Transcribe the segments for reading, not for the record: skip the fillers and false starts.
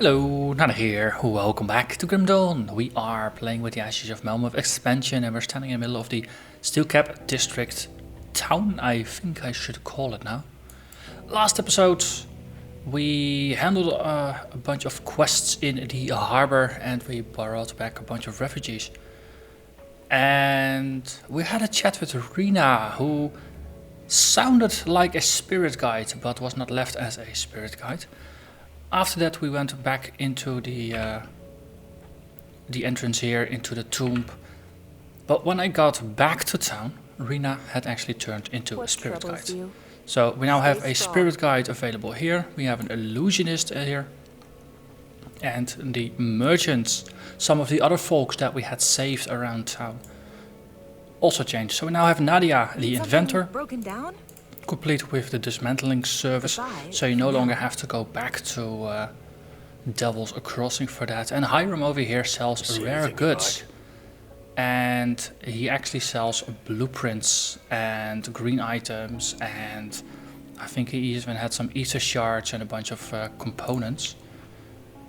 Hello, Narnach here. Welcome back to Grim Dawn. We are playing with the Ashes of Malmouth expansion and we're standing in the middle of the Steelcap District town, I think I should call it now. Last episode we handled a bunch of quests in the harbor and we brought back a bunch of refugees. And we had a chat with Rena, who sounded like a spirit guide but was not left as a spirit guide. After that we went back into the entrance here, into the tomb. But when I got back to town, Rena had actually turned into a spirit guide. So we now have a spirit guide available here. We have an illusionist here. And the merchants, some of the other folks that we had saved around town, also changed. So we now have Nadia, the inventor. Broken down? Complete with the dismantling service, so you no longer have to go back to Devil's Crossing for that. And Hiram over here sells rare goods, and he actually sells blueprints and green items, and I think he even had some ether shards and a bunch of components,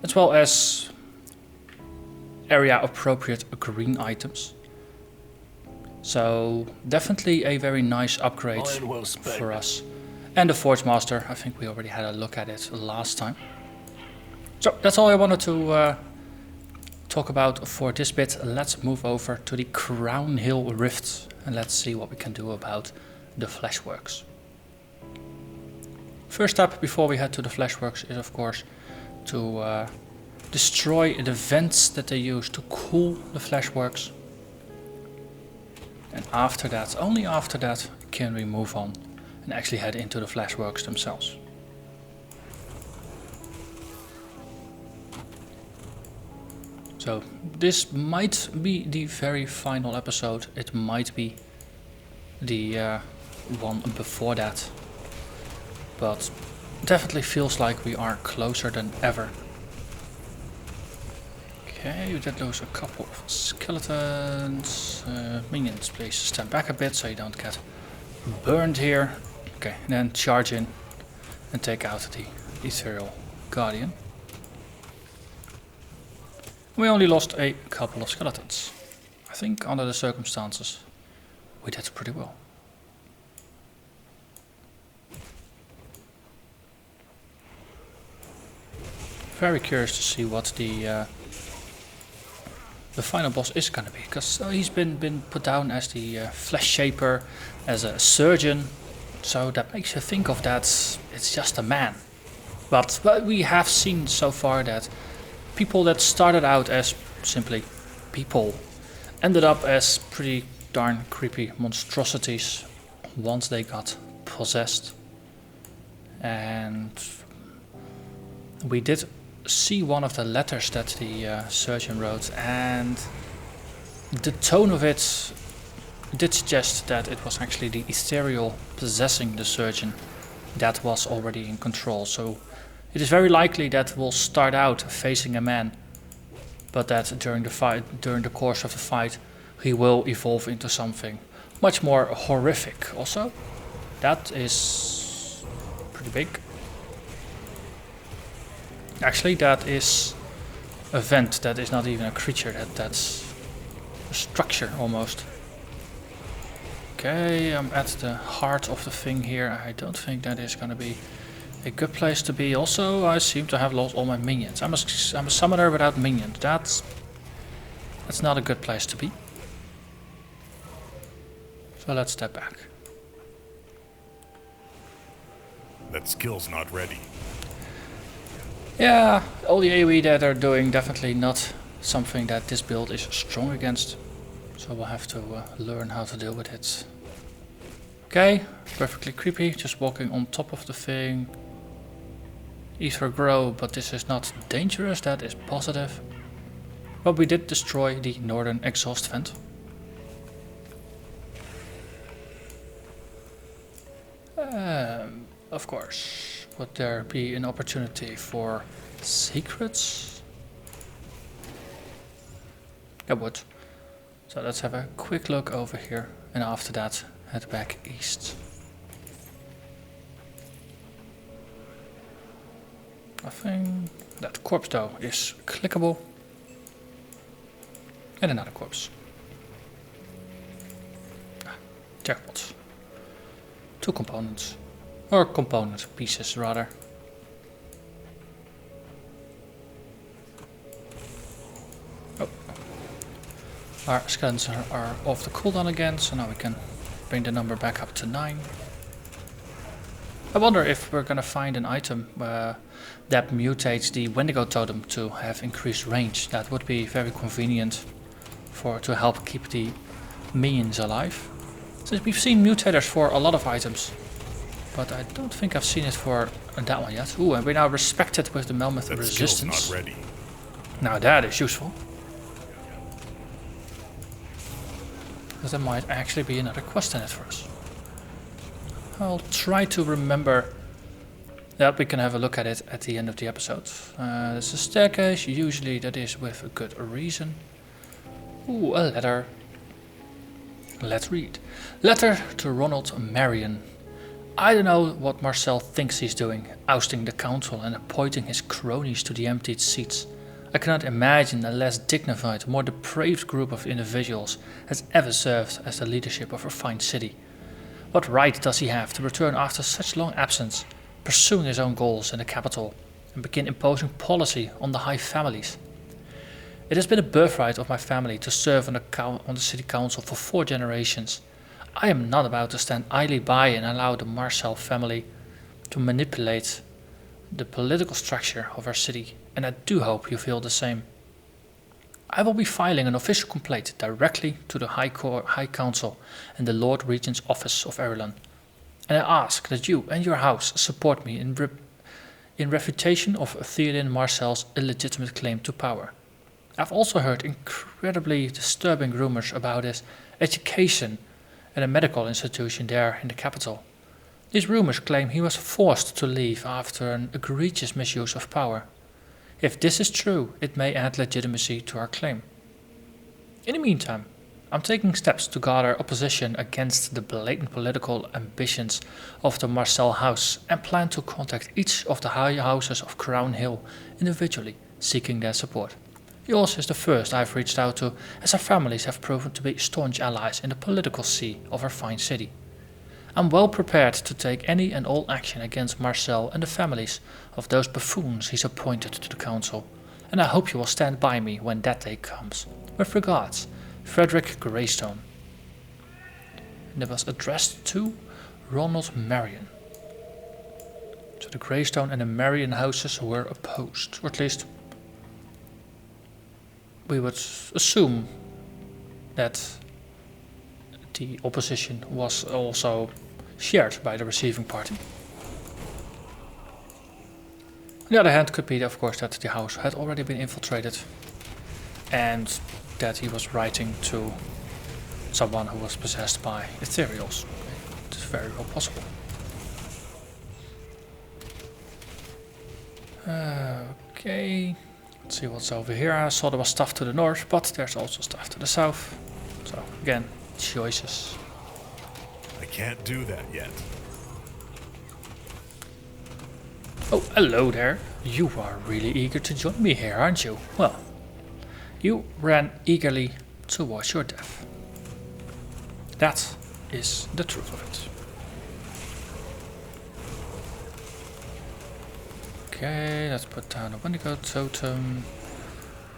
as well as area appropriate green items. So definitely a very nice upgrade for us. And the Forge Master, I think we already had a look at it last time. So that's all I wanted to talk about for this bit. Let's move over to the Crown Hill Rift and let's see what we can do about the Fleshworks. First step before we head to the Fleshworks is of course to destroy the vents that they use to cool the Fleshworks. And after that, only after that, can we move on and actually head into the Fleshworks themselves. So this might be the very final episode. It might be the one before that. But definitely feels like we are closer than ever. Okay, we did lose a couple of skeletons. Minions, please stand back a bit so you don't get burned here. Okay, and then charge in and take out the Ethereal Guardian. We only lost a couple of skeletons. I think under the circumstances we did pretty well. Very curious to see what the final boss is gonna be, because he's been put down as the flesh shaper, as a surgeon, so that makes you think of that it's just a man. But we have seen so far that people that started out as simply people ended up as pretty darn creepy monstrosities once they got possessed. And we did see one of the letters that the surgeon wrote, and the tone of it did suggest that it was actually the ethereal possessing the surgeon that was already in control. So it is very likely that we'll start out facing a man, but that during the course of the fight he will evolve into something much more horrific. Also, that is pretty big. Actually, that is a vent, that is not even a creature, that's a structure almost. Okay, I'm at the heart of the thing here. I don't think that is going to be a good place to be. Also, I seem to have lost all my minions. I'm a summoner without minions. That's not a good place to be. So let's step back. That skill's not ready. Yeah, all the AoE that they're doing definitely not something that this build is strong against. So we'll have to learn how to deal with it. Okay, perfectly creepy, just walking on top of the thing. Ether grow, but this is not dangerous, that is positive. But we did destroy the northern exhaust vent. Of course. Would there be an opportunity for secrets? There would. So let's have a quick look over here and after that head back east. Nothing. That corpse though is clickable. And another corpse. Jackpot. 2 components. Or component pieces rather. Oh. Our skeletons are off the cooldown again, so now we can bring the number back up to 9. I wonder if we're gonna find an item that mutates the Wendigo totem to have increased range. That would be very convenient to help keep the minions alive. Since we've seen mutators for a lot of items, but I don't think I've seen it for that one yet. Ooh, and we're now respected with the Malmouth resistance. Not ready. Now that is useful. Because there might actually be another quest in it for us. I'll try to remember that we can have a look at it at the end of the episode. There's a staircase, usually that is with a good reason. Ooh, a letter. Let's read. Letter to Ronald Marion. I don't know what Marcel thinks he's doing, ousting the council and appointing his cronies to the emptied seats. I cannot imagine a less dignified, more depraved group of individuals has ever served as the leadership of a fine city. What right does he have to return after such long absence, pursuing his own goals in the capital, and begin imposing policy on the high families? It has been a birthright of my family to serve on the city council for 4 generations. I am not about to stand idly by and allow the Marcel family to manipulate the political structure of our city, and I do hope you feel the same. I will be filing an official complaint directly to the High Council and the Lord Regent's Office of Ireland, and I ask that you and your house support me in refutation of Theoden Marcel's illegitimate claim to power. I've also heard incredibly disturbing rumors about his education at a medical institution there in the capital. These rumors claim he was forced to leave after an egregious misuse of power. If this is true, it may add legitimacy to our claim. In the meantime, I'm taking steps to gather opposition against the blatant political ambitions of the Marcel house and plan to contact each of the high houses of Crown Hill individually, seeking their support. Yours is the first I've reached out to, as our families have proven to be staunch allies in the political sea of our fine city. I'm well prepared to take any and all action against Marcel and the families of those buffoons he's appointed to the council, and I hope you will stand by me when that day comes. With regards, Frederick Greystone. And it was addressed to Ronald Marion. So the Greystone and the Marion houses were opposed, or at least we would assume that the opposition was also shared by the receiving party. On the other hand, could be, of course, that the house had already been infiltrated and that he was writing to someone who was possessed by ethereals. It's very well possible. Okay, let's see what's over here. I saw there was stuff to the north, but there's also stuff to the south. So, again, choices. I can't do that yet. Oh, hello there. You are really eager to join me here, aren't you? Well, you ran eagerly towards your death. That is the truth of it. Okay, let's put down a Wendigo totem.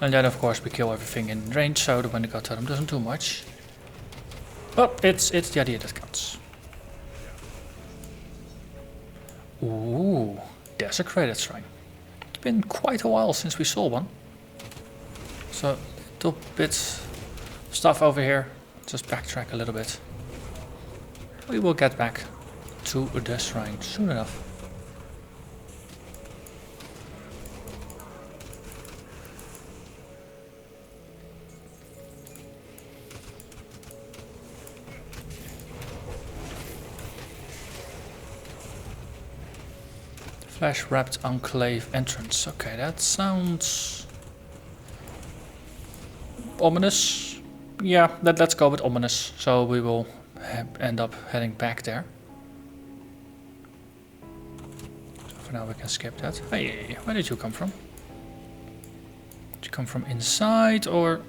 And then of course we kill everything in range, so the Wendigo totem doesn't do much. But it's the idea that counts. Ooh, desecrated shrine. It's been quite a while since we saw one. So a little bit stuff over here. Just backtrack a little bit. We will get back to the shrine soon enough. Flesh-wrapped Enclave entrance. Okay, that sounds ominous. Yeah, let's go with ominous. So we will end up heading back there. So for now we can skip that. Hey, where did you come from? come from inside, or...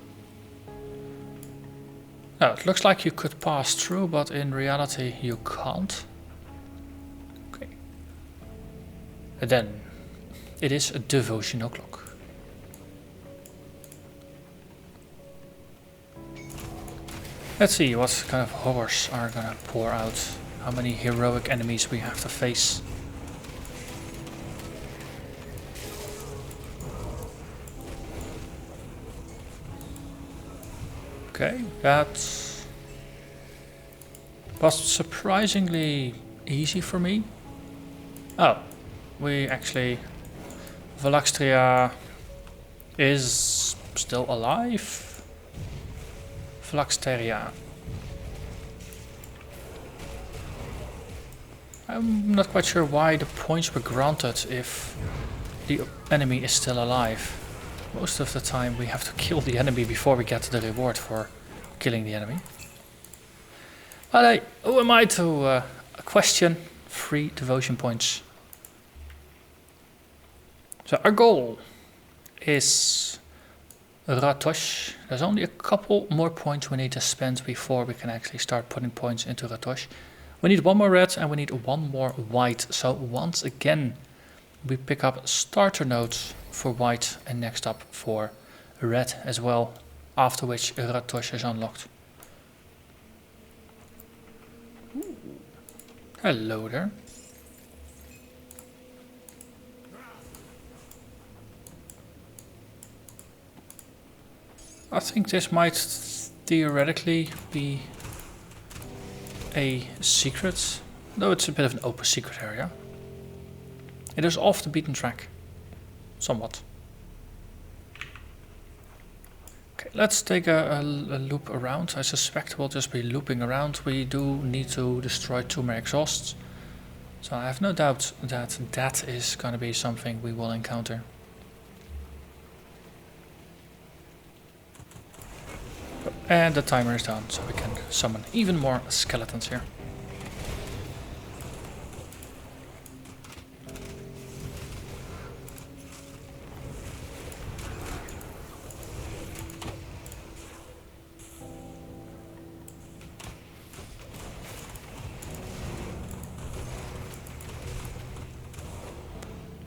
No, it looks like you could pass through, but in reality you can't. Okay. And then it is a devotional clock. Let's see what kind of horrors are gonna pour out. How many heroic enemies we have to face. Okay, that was surprisingly easy for me. Oh, we actually... Valaxtria is still alive. Valaxteria. I'm not quite sure why the points were granted if the enemy is still alive. Most of the time we have to kill the enemy before we get the reward for killing the enemy. But hey, who am I to question 3 devotion points? So our goal is Ratosh. There's only a couple more points we need to spend before we can actually start putting points into Ratosh. We need 1 more red and we need 1 more white. So once again we pick up starter nodes for white and next up for red as well, after which Ratosh is unlocked. Ooh. Hello there. I think this might theoretically be a secret, though it's a bit of an open secret area. It is off the beaten track, somewhat. Okay, let's take a loop around. I suspect we'll just be looping around. We do need to destroy 2 more exhausts, so I have no doubt that that is going to be something we will encounter. And the timer is down, so we can summon even more skeletons here.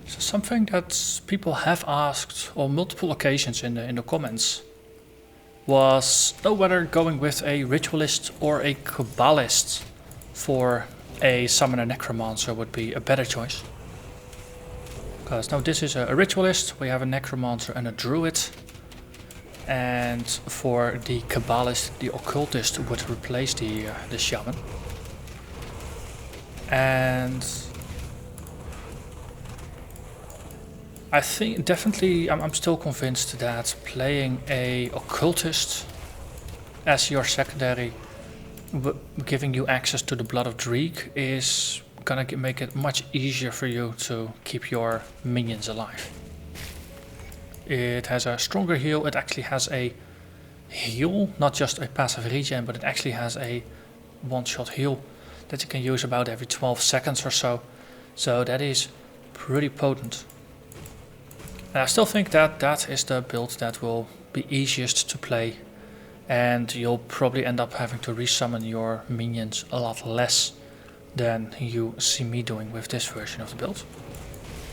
So something that people have asked on multiple occasions in the comments was whether going with a ritualist or a kabbalist for a summoner necromancer would be a better choice. Because now this is a ritualist, we have a necromancer and a druid, and for the kabbalist the occultist would replace the shaman. And I think definitely I'm still convinced that playing a occultist as your secondary, giving you access to the blood of Dreek, is gonna make it much easier for you to keep your minions alive. It has a stronger heal, it actually has a heal, not just a passive regen, but it actually has a one-shot heal that you can use about every 12 seconds or so. So that is pretty potent. And I still think that that is the build that will be easiest to play, and you'll probably end up having to resummon your minions a lot less than you see me doing with this version of the build.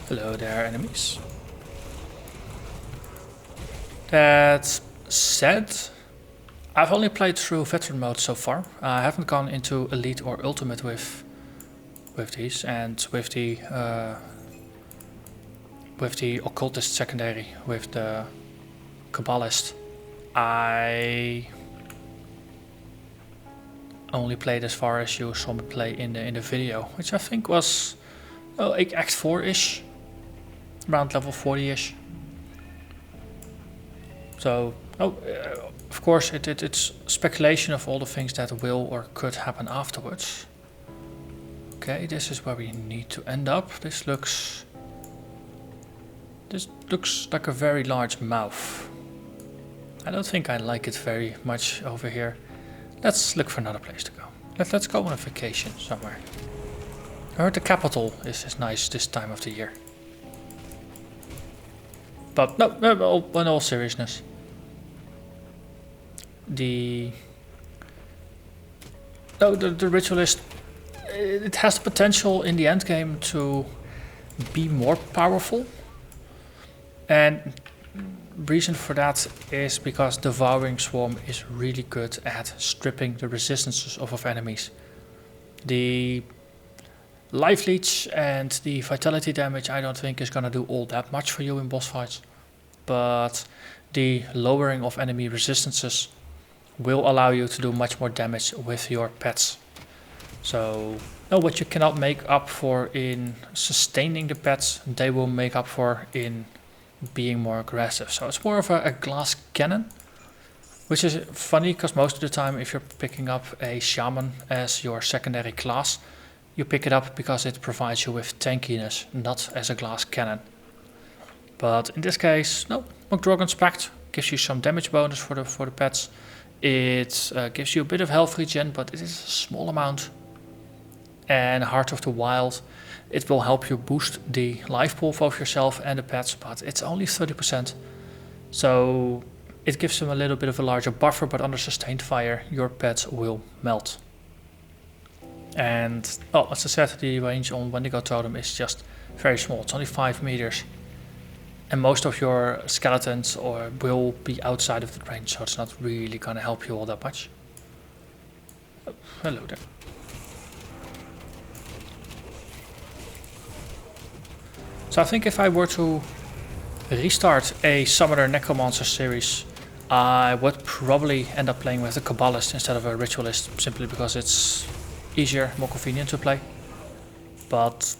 Hello there, enemies. That said, I've only played through veteran mode so far. I haven't gone into elite or ultimate with these, and with the occultist secondary, with the kabbalist, I only played as far as you saw me play in the video, which I think was Act 4-ish, around level 40-ish. So, of course, it's speculation of all the things that will or could happen afterwards. Okay, this is where we need to end up. This looks like a very large mouth. I don't think I like it very much over here. Let's look for another place to go. Let's go on a vacation somewhere. I heard the capital is nice this time of the year. But no, in all seriousness, the ritualist, it has the potential in the end game to be more powerful, and reason for that is because the Devouring Swarm is really good at stripping the resistances of enemies. The Life Leech and the Vitality damage I don't think is gonna do all that much for you in boss fights, but the lowering of enemy resistances will allow you to do much more damage with your pets. So what you cannot make up for in sustaining the pets, they will make up for in being more aggressive. So it's more of a glass cannon, which is funny because most of the time if you're picking up a shaman as your secondary class, you pick it up because it provides you with tankiness, not as a glass cannon. But in this case, no, McDragon's Pact gives you some damage bonus for the pets. It gives you a bit of health regen, but it is a small amount. And Heart of the Wild, it will help you boost the life pool of yourself and the pets, but it's only 30%. So it gives them a little bit of a larger buffer, but under sustained fire, your pets will melt. And, as I said, the range on Wendigo Totem is just very small. It's only 5 meters. And most of your skeletons will be outside of the range, so it's not really going to help you all that much. Oh, hello there. So I think if I were to restart a Summoner Necromancer series, I would probably end up playing with a Kabbalist instead of a Ritualist, simply because it's easier, more convenient to play. But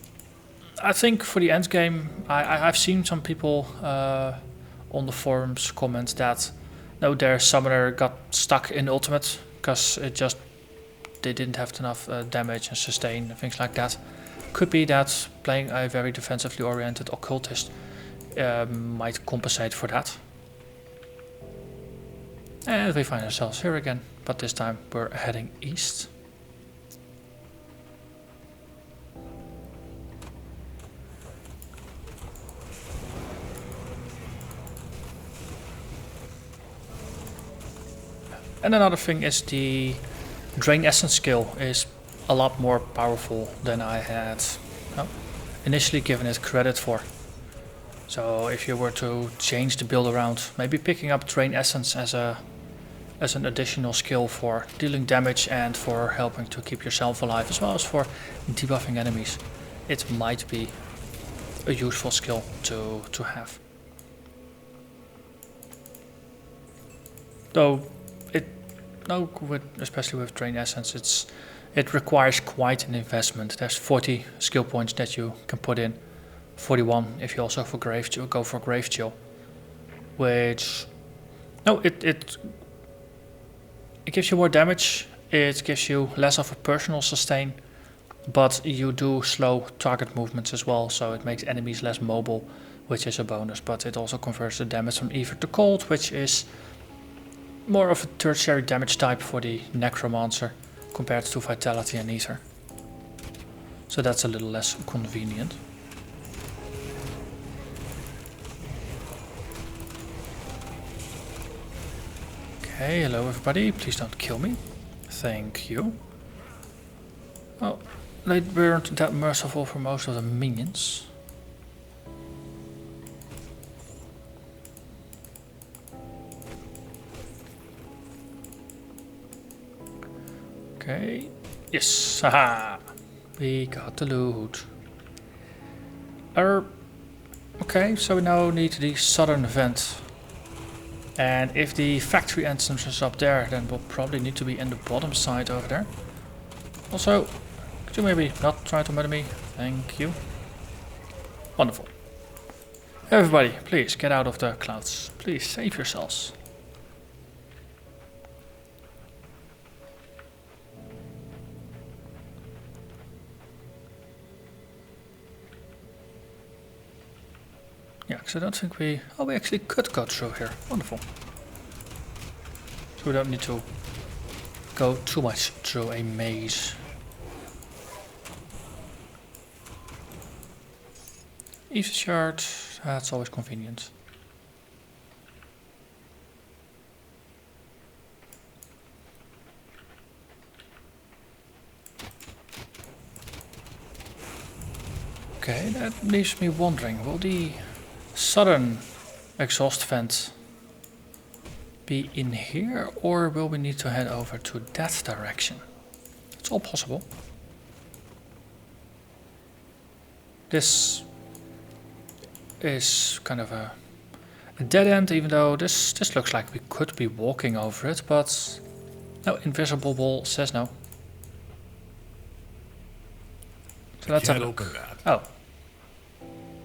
I think for the end game, I've seen some people on the forums comment that no, their Summoner got stuck in Ultimate because they didn't have enough damage and sustain and things like that. Could be that playing a very defensively oriented Occultist might compensate for that. And we find ourselves here again, but this time we're heading east. And another thing is the Drain Essence skill is a lot more powerful than I had initially given it credit for. So if you were to change the build around, maybe picking up Drain Essence as an additional skill for dealing damage and for helping to keep yourself alive, as well as for debuffing enemies, it might be a useful skill to have. Though especially with Drain Essence, it requires quite an investment. There's 40 skill points that you can put in, 41 if you also go for Grave Chill, which it gives you more damage, it gives you less of a personal sustain, but you do slow target movements as well, so it makes enemies less mobile, which is a bonus. But it also converts the damage from Ether to Cold, which is more of a tertiary damage type for the Necromancer compared to Vitality and Ether. So that's a little less convenient. Okay, hello everybody, please don't kill me. Thank you. Oh, they weren't that merciful for most of the minions. Okay, yes, haha, we got the loot. Okay, so we now need the southern vent. And if the factory entrance is up there, then we'll probably need to be in the bottom side over there. Also, could you maybe not try to murder me? Thank you. Wonderful. Everybody, please get out of the clouds. Please save yourselves. Yeah, because I don't think we actually could go through here. Wonderful. So we don't need to go too much through a maze. Easy shard, that's always convenient. Okay, that leaves me wondering, will the southern exhaust vent be in here, or will we need to head over to that direction? It's all possible. This is kind of a dead end, even though this looks like we could be walking over it, but no, invisible wall says no. So let's have a look. Oh.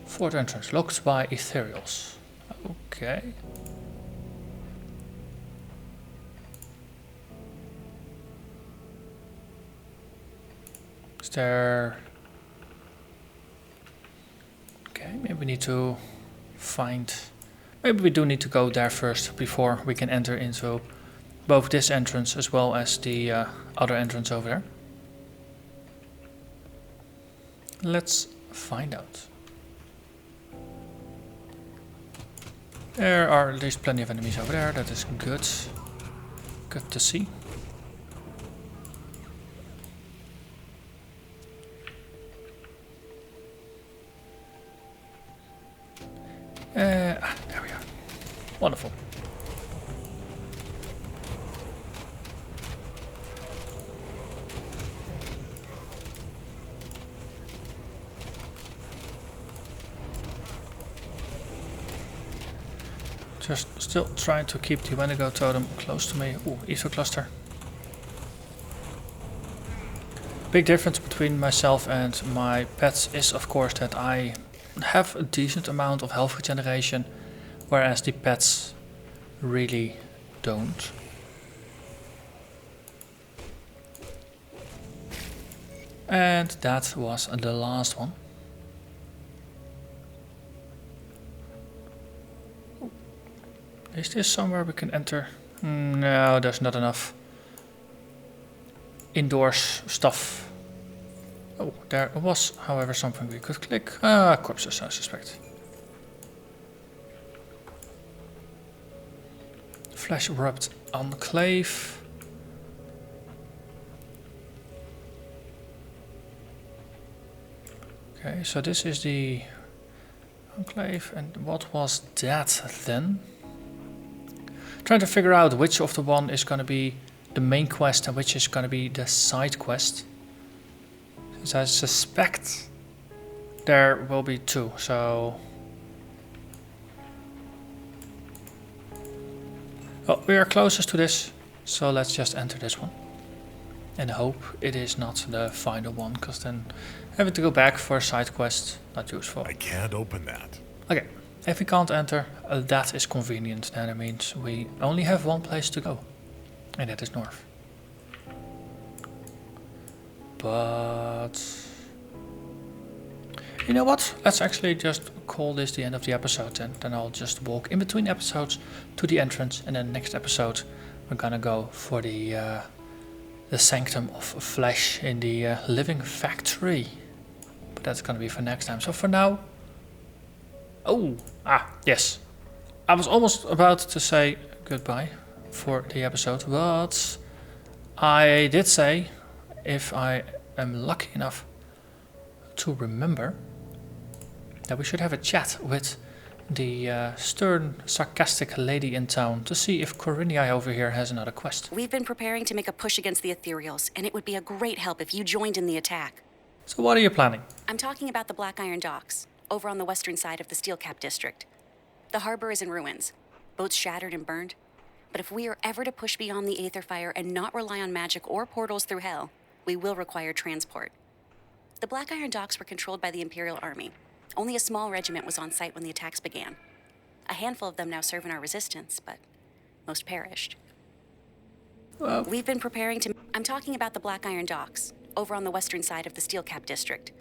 Fourth entrance, locked by ethereals. Okay. Is there... Okay, maybe we need to find... Maybe we do need to go there first before we can enter into both this entrance as well as the other entrance over there. Let's find out. There are at least plenty of enemies over there, that is good. Good to see. There we are. Wonderful. Just still trying to keep the Wendigo totem close to me. Ooh, ether cluster. Big difference between myself and my pets is of course that I have a decent amount of health regeneration, whereas the pets really don't. And that was the last one. Is this somewhere we can enter? No, there's not enough indoors stuff. Oh, there was, however, something we could click. Ah, corpses, I suspect. Flesh rubbed Enclave. Okay, so this is the Enclave, and what was that then? Trying to figure out which of the one is going to be the main quest and which is going to be the side quest. Since I suspect there will be two, so... Well, we are closest to this, so let's just enter this one. And hope it is not the final one, because then having to go back for a side quest, not useful. I can't open that. Okay. If we can't enter, that is convenient. Then it means we only have one place to go. And that is north. But... You know what? Let's actually just call this the end of the episode, and then I'll just walk in between episodes to the entrance, and then next episode we're gonna go for the Sanctum of Flesh in the Living Factory. But that's gonna be for next time. So for now... Oh, yes. I was almost about to say goodbye for the episode, but I did say, if I am lucky enough to remember, that we should have a chat with the stern, sarcastic lady in town to see if Corinne over here has another quest. We've been preparing to make a push against the Ethereals, and it would be a great help if you joined in the attack. So what are you planning? I'm talking about the Black Iron Docks, over on the western side of the Steelcap district. The harbor is in ruins, boats shattered and burned. But if we are ever to push beyond the Aetherfire and not rely on magic or portals through hell, we will require transport. The Black Iron Docks were controlled by the Imperial Army. Only a small regiment was on site when the attacks began. A handful of them now serve in our resistance, but most perished. Well, we've been preparing to... I'm talking about the Black Iron Docks, over on the western side of the Steelcap district.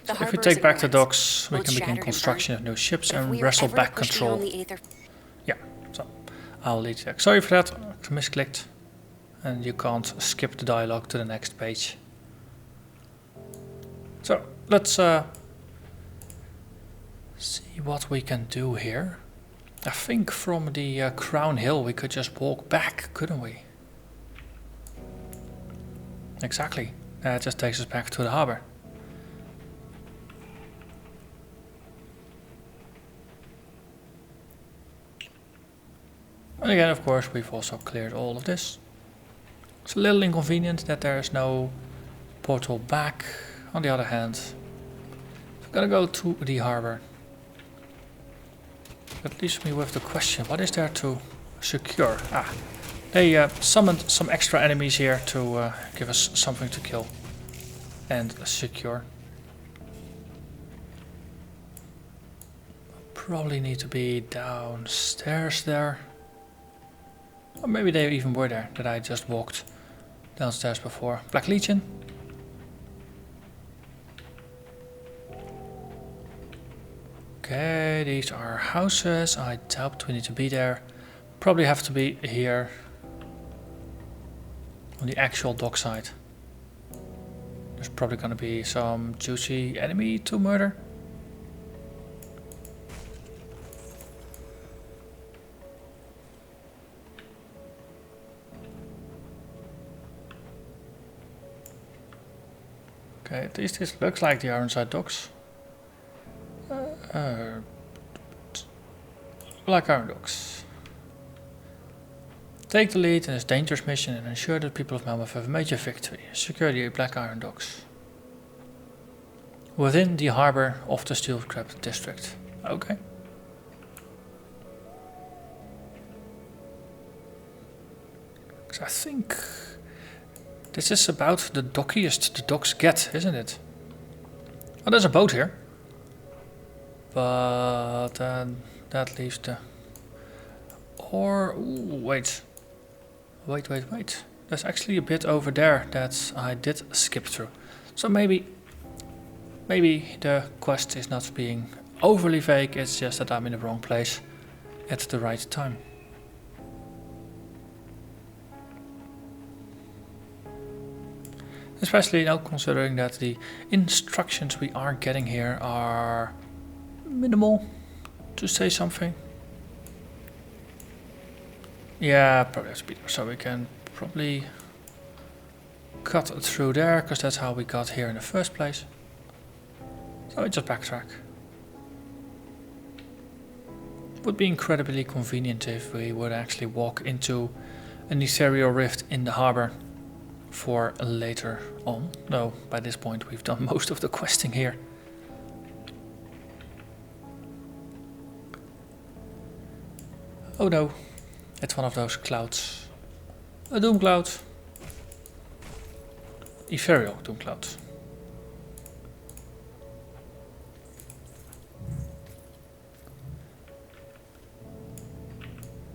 So if we take back the docks, we can begin construction of new ships and wrestle back control. Yeah, so I'll lead you back. Sorry for that, I misclicked. And you can't skip the dialogue to the next page. So let's see what we can do here. I think from the Crown Hill we could just walk back, couldn't we? Exactly, that just takes us back to the harbor. And again, of course, we've also cleared all of this. It's a little inconvenient that there is no portal back. On the other hand, I'm gonna go to the harbor. That leaves me with the question, what is there to secure? Ah, they summoned some extra enemies here to give us something to kill and secure. Probably need to be downstairs there. Or maybe they even were there, that I just walked downstairs before. Black Legion. Okay, these are houses. I doubt we need to be there. Probably have to be here on the actual dock side. There's probably gonna be some juicy enemy to murder. Okay, at least this looks like the Ironside docks. Black Iron Docks. Take the lead in this dangerous mission and ensure that the people of Malmouth have a major victory. Secure the Black Iron Docks. Within the harbor of the Steel Scrap District. Okay. Because I think this is about the dockiest the docks get, isn't it? Oh, there's a boat here. But that leaves the... Or... Ooh, wait. Wait. There's actually a bit over there that I did skip through. So maybe the quest is not being overly vague, it's just that I'm in the wrong place at the right time. Especially now considering that the instructions we are getting here are minimal, to say something. Yeah, probably have to be there, so we can probably cut through there, because that's how we got here in the first place. So we just backtrack. Would be incredibly convenient if we would actually walk into an ethereal rift in the harbor for later on. No, by this point we've done most of the questing here. Oh no, it's one of those clouds. A doom cloud. Ethereal doom cloud.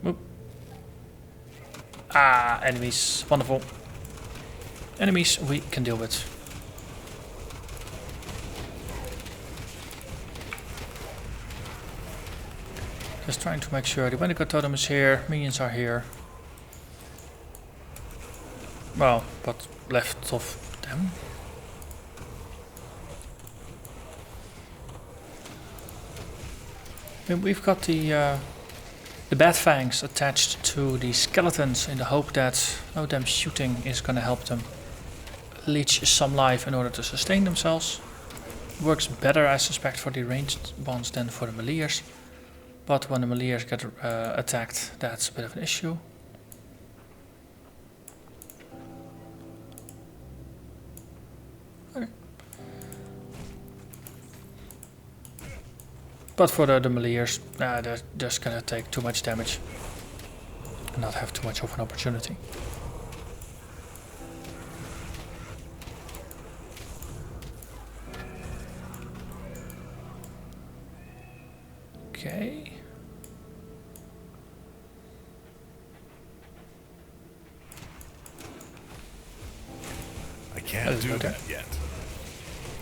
Oop. Ah, enemies. Wonderful. Enemies we can deal with. Just trying to make sure the Wendigo totem is here, minions are here. Well, what left of them? And we've got the bat fangs attached to the skeletons in the hope that them shooting is gonna help them leech some life in order to sustain themselves. Works better, I suspect, for the ranged ones than for the meleers. But when the meleers get attacked, that's a bit of an issue. Okay. But for the meleers, they're just gonna take too much damage and not have too much of an opportunity. Okay. I can't do okay. that yet.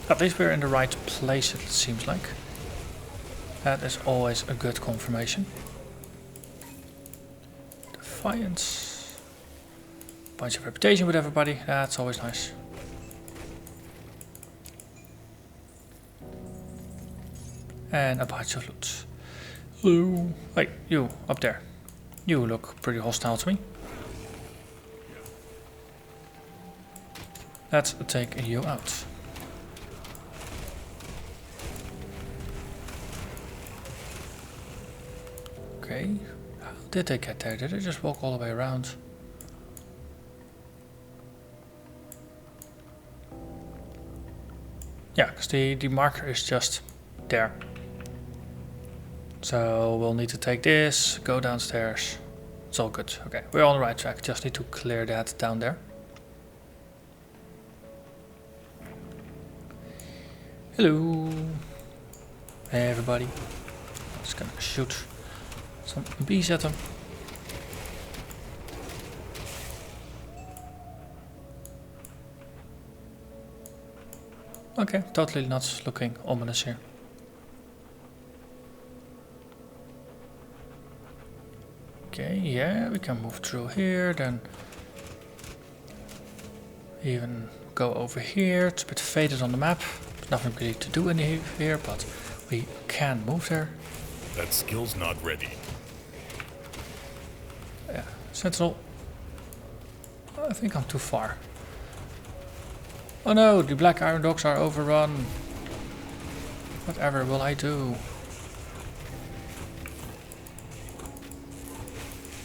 At least we're in the right place, it seems like. That is always a good confirmation. Defiance. Bunch of reputation with everybody, that's always nice. And a bunch of loot. Hello. Hey, you, up there. You look pretty hostile to me. Let's take you out. Okay, did they get there? Did they just walk all the way around? Yeah, because the marker is just there. So we'll need to take this, go downstairs. It's all good. Okay, we're on the right track. Just need to clear that down there. Hello. Hey everybody. Just gonna shoot some bees at them. Okay, totally not looking ominous here. Okay, yeah, we can move through here, then even go over here. It's a bit faded on the map. There's nothing really to do in here, but we can move there. That skill's not ready. Yeah, Sentinel. I think I'm too far. Oh no, the black iron dogs are overrun. Whatever will I do?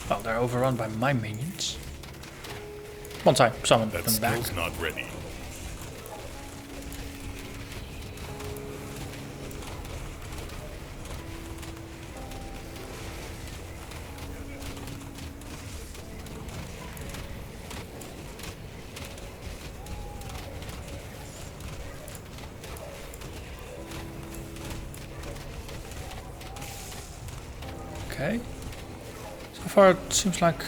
Well, they're overrun by my minions. Once I summon That them back. skill's not ready. Okay. So far it seems like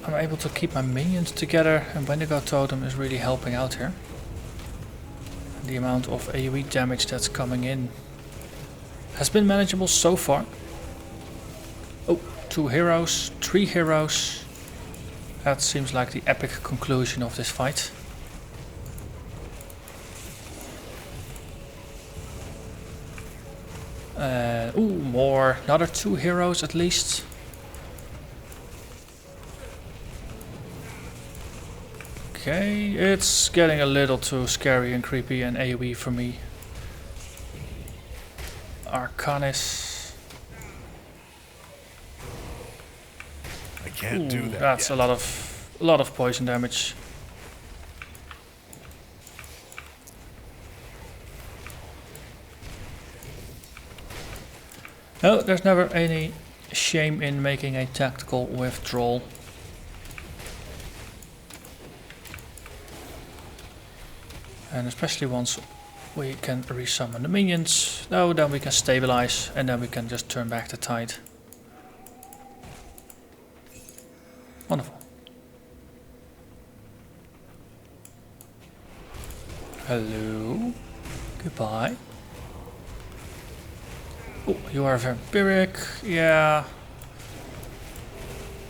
I'm able to keep my minions together, and Wendigo Totem is really helping out here. The amount of AoE damage that's coming in has been manageable so far. Oh, 2 heroes, 3 heroes. That seems like the epic conclusion of this fight. Ooh, more. Another 2 heroes at least. Okay, it's getting a little too scary and creepy and AoE for me. Arcanis. I can't do that. That's yet. a lot of poison damage. No, there's never any shame in making a tactical withdrawal. And especially once we can resummon the minions. No, then we can stabilize and then we can just turn back the tide. Wonderful. Hello. Goodbye. Oh, you are vampiric. Yeah.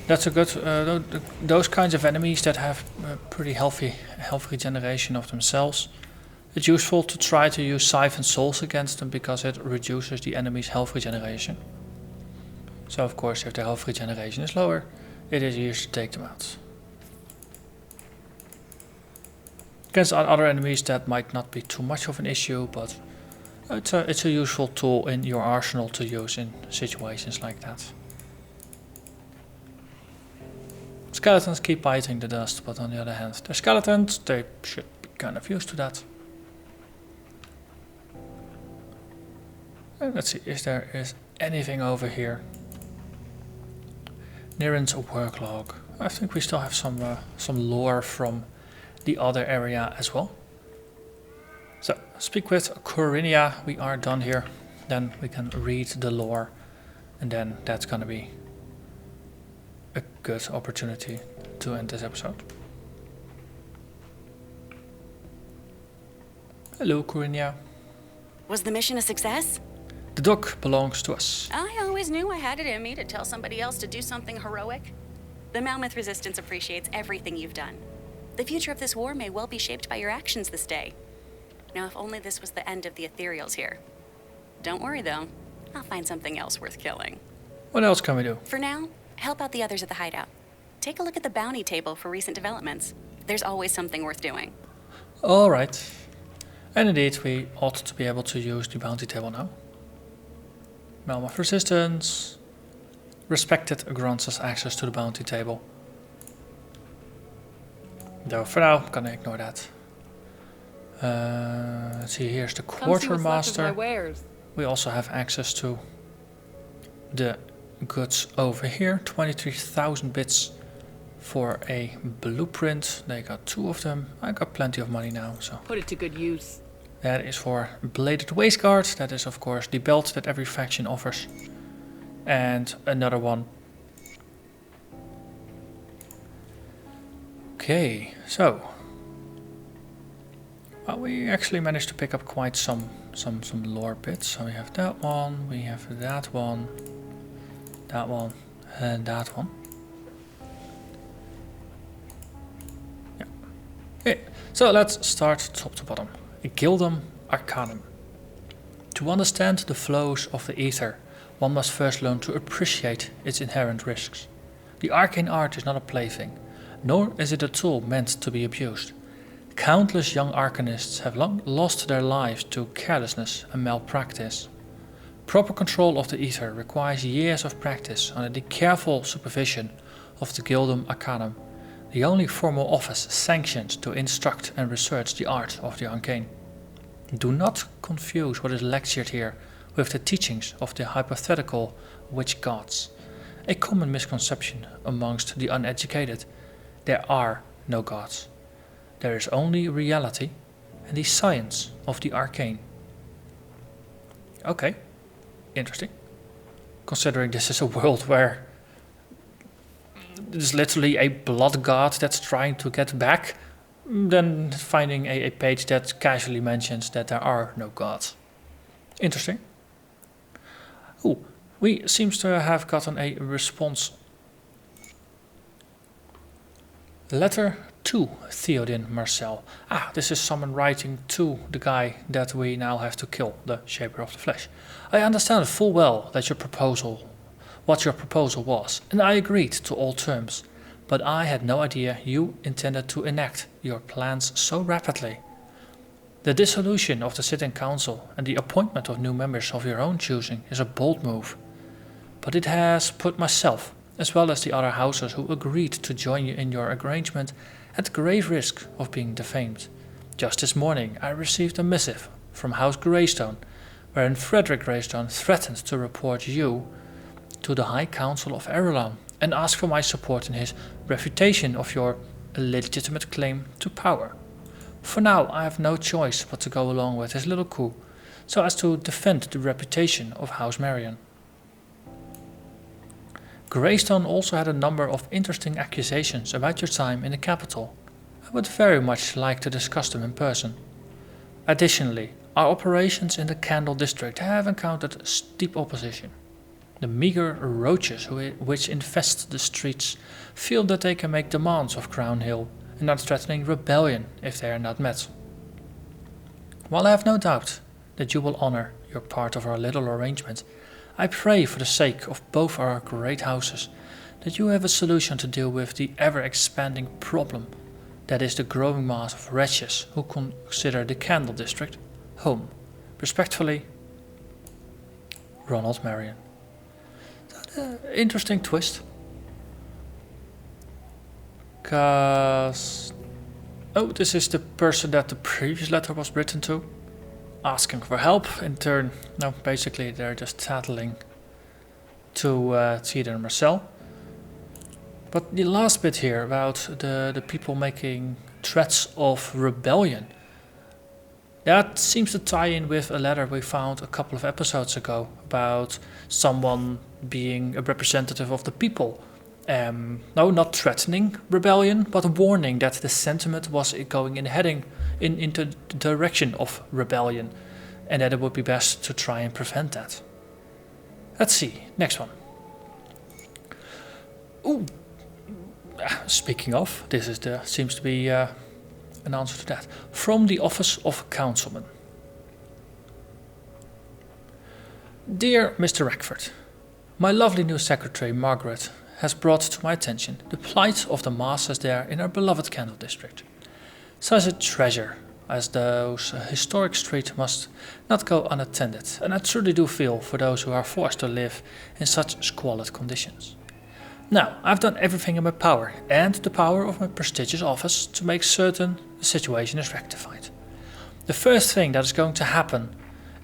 That's a good... those kinds of enemies that have pretty healthy health regeneration of themselves. It's useful to try to use Siphon Souls against them because it reduces the enemy's health regeneration. So of course if their health regeneration is lower, it is easier to take them out. Against other enemies that might not be too much of an issue, but it's a useful tool in your arsenal to use in situations like that. Skeletons keep biting the dust, but on the other hand, they're skeletons, they should be kind of used to that. And let's see, is there anything over here? Niren's work log. I think we still have some lore from the other area as well. So, speak with Corinia, we are done here. Then we can read the lore, and then that's gonna be a good opportunity to end this episode. Hello, Corinia. Was the mission a success? The dog belongs to us. I always knew I had it in me to tell somebody else to do something heroic. The Malmouth Resistance appreciates everything you've done. The future of this war may well be shaped by your actions this day. Now, if only this was the end of the ethereals here. Don't worry, though. I'll find something else worth killing. What else can we do? For now, help out the others at the hideout. Take a look at the bounty table for recent developments. There's always something worth doing. Alright. And indeed, we ought to be able to use the bounty table now. Malmouth Resistance. Respected grants us access to the bounty table. Though for now, I'm gonna ignore that. Let's see, here's the quartermaster. We also have access to the goods over here. 23,000 bits for a blueprint. They got 2 of them. I got plenty of money now, so put it to good use. That is for bladed waistguard. That is of course the belt that every faction offers. And another one. Okay, so well, we actually managed to pick up quite some lore bits. So we have that one, we have that one, and that one. Yeah. Okay, so let's start top to bottom. Gildum Arcanum. To understand the flows of the ether, one must first learn to appreciate its inherent risks. The arcane art is not a plaything, nor is it a tool meant to be abused. Countless young arcanists have long lost their lives to carelessness and malpractice. Proper control of the ether requires years of practice under the careful supervision of the Gildum Arcanum, the only formal office sanctioned to instruct and research the art of the arcane. Do not confuse what is lectured here with the teachings of the hypothetical witch gods, a common misconception amongst the uneducated. There are no gods. There is only reality and the science of the arcane. Okay, interesting. Considering this is a world where there's literally a blood god that's trying to get back, then finding a page that casually mentions that there are no gods. Interesting. Ooh, we seems to have gotten a response. Letter to Theodin Marcel. Ah, this is someone writing to the guy that we now have to kill, the Shaper of the Flesh. I understand full well that what your proposal was, and I agreed to all terms, but I had no idea you intended to enact your plans so rapidly. The dissolution of the sitting council and the appointment of new members of your own choosing is a bold move, but it has put myself, as well as the other houses who agreed to join you in your arrangement, at grave risk of being defamed. Just this morning I received a missive from House Greystone, wherein Frederick Greystone threatened to report you to the High Council of Erelon and ask for my support in his refutation of your illegitimate claim to power. For now I have no choice but to go along with his little coup, so as to defend the reputation of House Marion. Greystone also had a number of interesting accusations about your time in the capital. I would very much like to discuss them in person. Additionally, our operations in the Candle District have encountered steep opposition. The meager roaches which infest the streets feel that they can make demands of Crown Hill and are threatening rebellion if they are not met. While I have no doubt that you will honor your part of our little arrangement, I pray for the sake of both our great houses that you have a solution to deal with the ever-expanding problem that is the growing mass of wretches who consider the Candle District home. Respectfully, Ronald Marion. Interesting twist. Cause this is the person that the previous letter was written to, asking for help. In turn, no, basically they're just tattling to Theodin Marcel. But the last bit here about the people making threats of rebellion, that seems to tie in with a letter we found a couple of episodes ago about someone being a representative of the people. No, not threatening rebellion, but warning that the sentiment was going into the direction of rebellion, and that it would be best to try and prevent that. Let's see, next one. Ooh, speaking of, this is seems to be an answer to that. From the Office of Councilman. Dear Mr. Rackford, my lovely new secretary Margaret has brought to my attention the plight of the masses there in our beloved Candle District. Such a treasure as those historic streets must not go unattended, and I truly do feel for those who are forced to live in such squalid conditions. Now, I've done everything in my power, and the power of my prestigious office, to make certain the situation is rectified. The first thing that is going to happen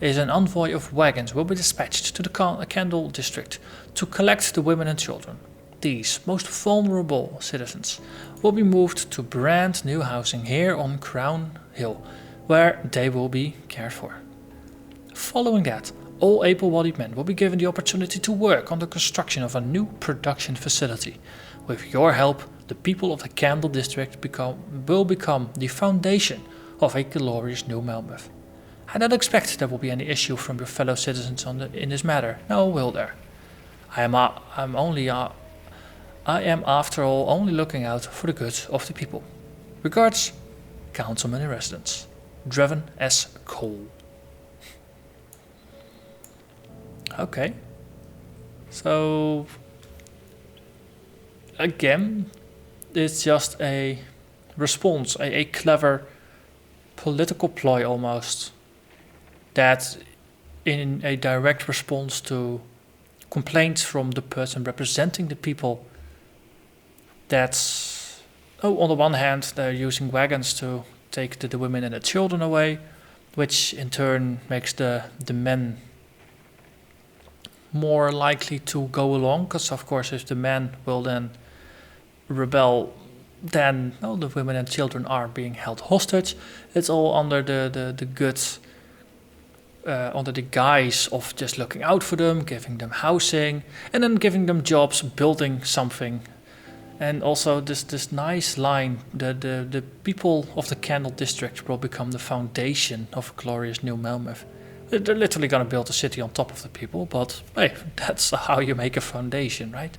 is an envoy of wagons will be dispatched to the Candle district to collect the women and children. These most vulnerable citizens will be moved to brand new housing here on Crown Hill, where they will be cared for. Following that, all able-bodied men will be given the opportunity to work on the construction of a new production facility. With your help, the people of the Candle district will become the foundation of a glorious new Malmouth. I don't expect there will be any issue from your fellow citizens in this matter, no will there? I am after all only looking out for the good of the people. Regards, Councilman in Residence, Dreven S. Cole. Okay. So, again, it's just a response, a clever political ploy almost, that in a direct response to complaints from the person representing the people, that's, on the one hand, they're using wagons to take the women and the children away, which in turn makes the men more likely to go along, because of course if the men will then rebel, then the women and children are being held hostage. It's all under the good, under the guise of just looking out for them, giving them housing, and then giving them jobs, building something. And also this nice line, the people of the Candle district will become the foundation of a glorious new Malmouth. They're literally going to build a city on top of the people, but hey, that's how you make a foundation, right?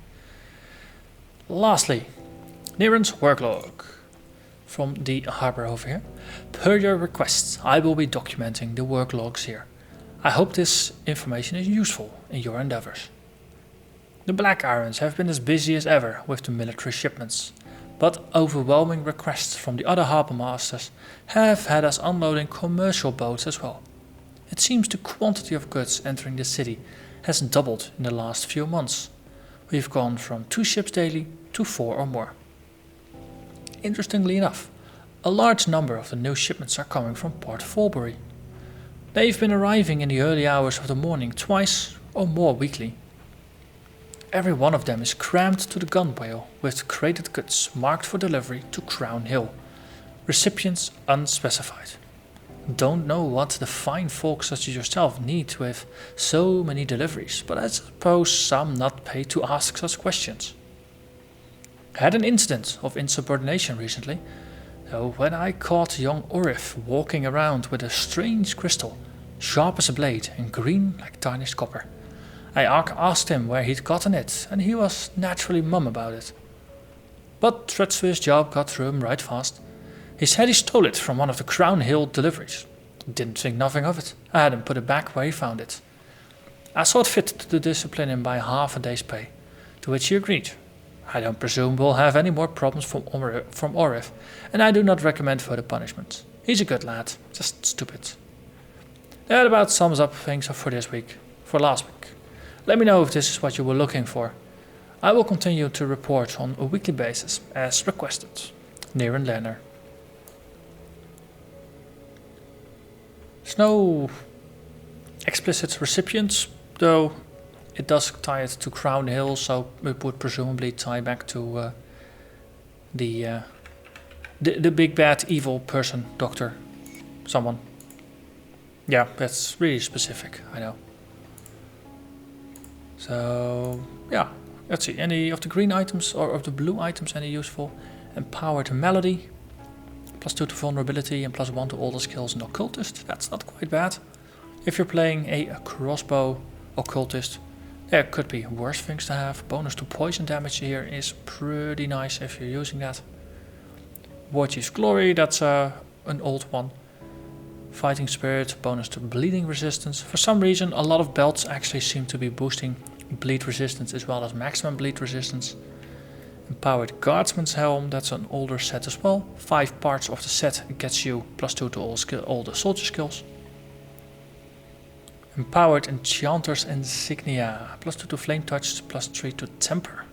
Lastly, Niren's worklog from the harbor over here. Per your requests, I will be documenting the work logs here. I hope this information is useful in your endeavors. The Black Irons have been as busy as ever with the military shipments, but overwhelming requests from the other harbour masters have had us unloading commercial boats as well. It seems the quantity of goods entering the city has doubled in the last few months. We've gone from 2 ships daily to 4 or more. Interestingly enough, a large number of the new shipments are coming from Port Fulbury. They've been arriving in the early hours of the morning twice or more weekly. Every one of them is crammed to the gunwale with crated goods marked for delivery to Crown Hill. Recipients unspecified. Don't know what the fine folk such as yourself need with so many deliveries, but I suppose some not paid to ask such questions. Had an incident of insubordination recently, though, when I caught young Orif walking around with a strange crystal, sharp as a blade and green like tarnished copper. I asked him where he'd gotten it, and he was naturally mum about it. But threats to his job got through him right fast. He said he stole it from one of the Crown Hill deliveries. Didn't think nothing of it. I had him put it back where he found it. I saw it fit to discipline him by half a day's pay, to which he agreed. I don't presume we'll have any more problems from Orif, and I do not recommend further punishment. He's a good lad, just stupid. That about sums up things for this week, for last week. Let me know if this is what you were looking for. I will continue to report on a weekly basis, as requested. Niren Lerner. There's no explicit recipients, though it does tie it to Crown Hill, so it would presumably tie back to the big bad evil person, doctor, someone. Yeah, that's really specific, I know. So, yeah, let's see, any of the green items or of the blue items any useful? Empowered Melody, +2 to vulnerability and +1 to all the skills in occultist. That's not quite bad. If you're playing a crossbow occultist, there could be worse things to have. Bonus to poison damage here is pretty nice if you're using that. Warchief's Glory, that's an old one. Fighting Spirit, bonus to bleeding resistance. For some reason, a lot of belts actually seem to be boosting bleed resistance as well as maximum bleed resistance. Empowered Guardsman's Helm, that's an older set as well. 5 parts of the set gets you +2 to all the soldier skills. Empowered Enchanter's Insignia, +2 to Flame Touch, +3 to Temper.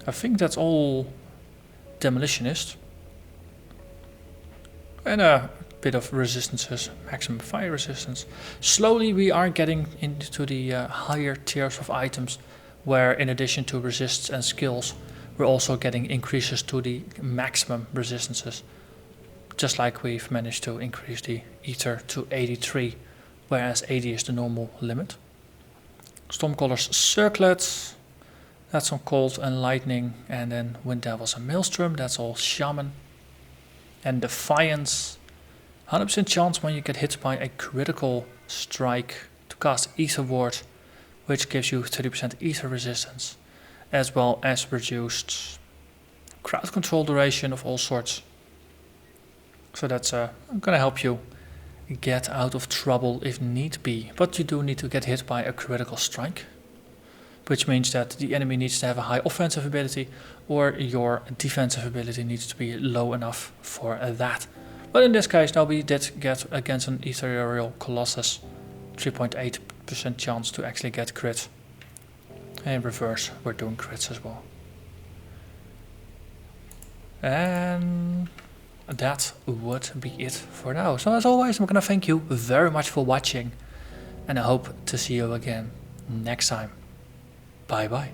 I think that's all Demolitionist. And a bit of resistances, maximum fire resistance. Slowly we are getting into the higher tiers of items, where in addition to resists and skills, we're also getting increases to the maximum resistances. Just like we've managed to increase the Ether to 83, whereas 80 is the normal limit. Stormcaller's Circlet, that's on Cold and Lightning, and then Wind Devils and Maelstrom, that's all Shaman. And Defiance, 100% chance when you get hit by a critical strike to cast Ether Ward, which gives you 30% Ether resistance, as well as reduced crowd control duration of all sorts. So that's gonna help you get out of trouble if need be, but you do need to get hit by a critical strike, which means that the enemy needs to have a high offensive ability, or your defensive ability needs to be low enough for that. But in this case, now we did get against an Ethereal Colossus 3.8% chance to actually get crit. And in reverse, we're doing crits as well. And that would be it for now. So as always, I'm gonna thank you very much for watching, and I hope to see you again next time. Bye bye.